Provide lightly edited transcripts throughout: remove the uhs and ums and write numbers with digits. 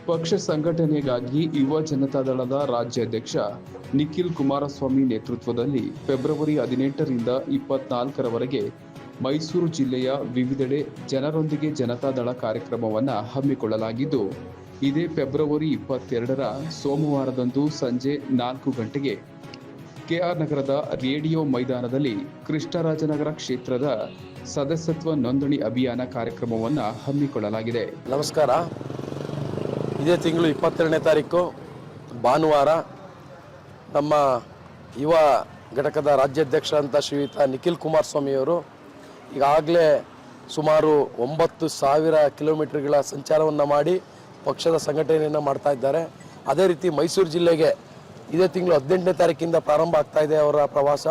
ಪಕ್ಷ ಸಂಘಟನೆಗಾಗಿ ಯುವ ಜನತಾದಳದ ರಾಜ್ಯಾಧ್ಯಕ್ಷ ನಿಖಿಲ್ ಕುಮಾರಸ್ವಾಮಿ ನೇತೃತ್ವದಲ್ಲಿ ಫೆಬ್ರವರಿ 18ರಿಂದ 24ರವರೆಗೆ ಮೈಸೂರು ಜಿಲ್ಲೆಯ ವಿವಿಧೆಡೆ ಜನರೊಂದಿಗೆ ಜನತಾದಳ ಕಾರ್ಯಕ್ರಮವನ್ನು ಹಮ್ಮಿಕೊಳ್ಳಲಾಗಿದ್ದು, ಇದೇ ಫೆಬ್ರವರಿ 22ರ ಸೋಮವಾರದಂದು ಸಂಜೆ 4 ಗಂಟೆಗೆ ಕೆಆರ್ ನಗರದ ರೇಡಿಯೋ ಮೈದಾನದಲ್ಲಿ ಕೃಷ್ಣರಾಜನಗರ ಕ್ಷೇತ್ರದ ಸದಸ್ಯತ್ವ ನೋಂದಣಿ ಅಭಿಯಾನ ಕಾರ್ಯಕ್ರಮವನ್ನು ಹಮ್ಮಿಕೊಳ್ಳಲಾಗಿದೆ. ನಮಸ್ಕಾರ. ಇದೇ ತಿಂಗಳು 22ನೇ ತಾರೀಕು ಭಾನುವಾರ ನಮ್ಮ ಯುವ ಘಟಕದ ರಾಜ್ಯಾಧ್ಯಕ್ಷ ಅಂತ ಶ್ರೀಯುತ ನಿಖಿಲ್ ಕುಮಾರಸ್ವಾಮಿಯವರು ಈಗಾಗಲೇ ಸುಮಾರು 9,000 ಕಿಲೋಮೀಟರ್ಗಳ ಸಂಚಾರವನ್ನು ಮಾಡಿ ಪಕ್ಷದ ಸಂಘಟನೆಯನ್ನು ಮಾಡ್ತಾ ಇದ್ದಾರೆ. ಅದೇ ರೀತಿ ಮೈಸೂರು ಜಿಲ್ಲೆಗೆ ಇದೇ ತಿಂಗಳು 18ನೇ ತಾರೀಕಿಂದ ಪ್ರಾರಂಭ ಆಗ್ತಾ ಇದೆ ಅವರ ಪ್ರವಾಸ.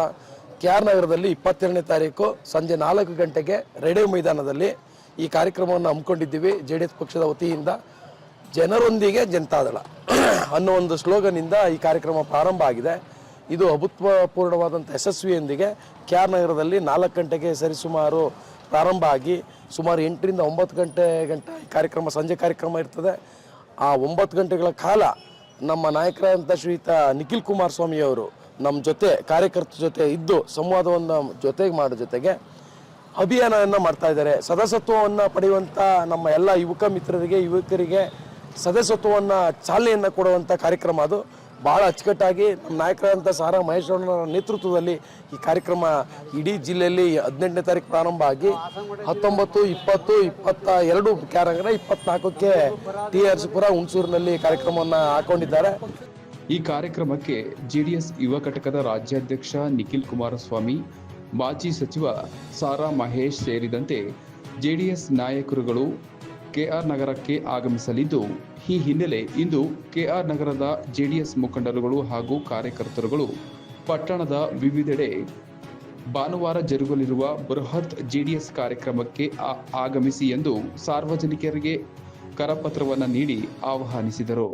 ಕೆಆರ್ ನಗರದಲ್ಲಿ 22ನೇ ತಾರೀಕು ಸಂಜೆ 4 ಗಂಟೆಗೆ ರೇಡಿಯೋ ಮೈದಾನದಲ್ಲಿ ಈ ಕಾರ್ಯಕ್ರಮವನ್ನು ಹಮ್ಮಿಕೊಂಡಿದ್ದೀವಿ. JDS ಪಕ್ಷದ ವತಿಯಿಂದ ಜನರೊಂದಿಗೆ ಜನತಾದಳ ಅನ್ನೋ ಒಂದು ಸ್ಲೋಗನ್ನಿಂದ ಈ ಕಾರ್ಯಕ್ರಮ ಪ್ರಾರಂಭ ಆಗಿದೆ. ಇದು ಅಭೂತಪೂರ್ಣವಾದಂಥ ಯಶಸ್ವಿಯೊಂದಿಗೆ ಕೆಆರ್ ನಗರದಲ್ಲಿ 4 ಗಂಟೆಗೆ ಸರಿಸುಮಾರು ಪ್ರಾರಂಭ ಆಗಿ ಸುಮಾರು 8ರಿಂದ 9 ಗಂಟೆ ಈ ಕಾರ್ಯಕ್ರಮ ಸಂಜೆ ಕಾರ್ಯಕ್ರಮ ಇರ್ತದೆ. ಆ 9 ಗಂಟೆಗಳ ಕಾಲ ನಮ್ಮ ನಾಯಕರಾದಂಥ ಶ್ರೀಯುತ ನಿಖಿಲ್ ಕುಮಾರಸ್ವಾಮಿಯವರು ನಮ್ಮ ಜೊತೆ ಕಾರ್ಯಕರ್ತರ ಜೊತೆ ಇದ್ದು ಸಂವಾದವನ್ನು ಮಾಡೋ ಜೊತೆಗೆ ಅಭಿಯಾನವನ್ನು ಮಾಡ್ತಾ ಇದ್ದಾರೆ. ಸದಸ್ಯತ್ವವನ್ನು ಪಡೆಯುವಂಥ ನಮ್ಮ ಎಲ್ಲ ಯುವಕ ಮಿತ್ರರಿಗೆ ಯುವಕರಿಗೆ ಸದಸ್ಯತ್ವವನ್ನು ಚಾಲನೆಯನ್ನು ಕೊಡುವಂಥ ಕಾರ್ಯಕ್ರಮ ಅದು. ಭಾಳ ಅಚ್ಚುಕಟ್ಟಾಗಿ ನಮ್ಮ ನಾಯಕರಾದಂಥ ಸಾರಾ ಮಹೇಶ್ವರನ ನೇತೃತ್ವದಲ್ಲಿ ಈ ಕಾರ್ಯಕ್ರಮ ಇಡೀ ಜಿಲ್ಲೆಯಲ್ಲಿ 18ನೇ ತಾರೀಕು ಪ್ರಾರಂಭ ಆಗಿ 19, 20, 22 ಕೆಆರ್ ನಗರ, 24ಕ್ಕೆ TRS ಪುರ ಹುಣಸೂರಿನಲ್ಲಿ ಕಾರ್ಯಕ್ರಮವನ್ನು ಹಾಕೊಂಡಿದ್ದಾರೆ. ಈ ಕಾರ್ಯಕ್ರಮಕ್ಕೆ JDS ಯುವ ಘಟಕದ ರಾಜ್ಯಾಧ್ಯಕ್ಷ ನಿಖಿಲ್ ಕುಮಾರಸ್ವಾಮಿ, ಮಾಜಿ ಸಚಿವ ಸಾರಾ ಮಹೇಶ್ ಸೇರಿದಂತೆ JDS ನಾಯಕರುಗಳು ಕೆಆರ್ ನಗರಕ್ಕೆ ಆಗಮಿಸಲಿದ್ದು, ಈ ಹಿನ್ನೆಲೆ ಇಂದು ಕೆಆರ್ ನಗರದ JDS ಮುಖಂಡರುಗಳು ಹಾಗೂ ಕಾರ್ಯಕರ್ತರುಗಳು ಪಟ್ಟಣದ ವಿವಿಧೆಡೆ ಭಾನುವಾರ ಜರುಗಲಿರುವ ಬೃಹತ್ JDS ಕಾರ್ಯಕ್ರಮಕ್ಕೆ ಆಗಮಿಸಿ ಎಂದು ಸಾರ್ವಜನಿಕರಿಗೆ ಕರಪತ್ರವನ್ನು ನೀಡಿ ಆಹ್ವಾನಿಸಿದರು.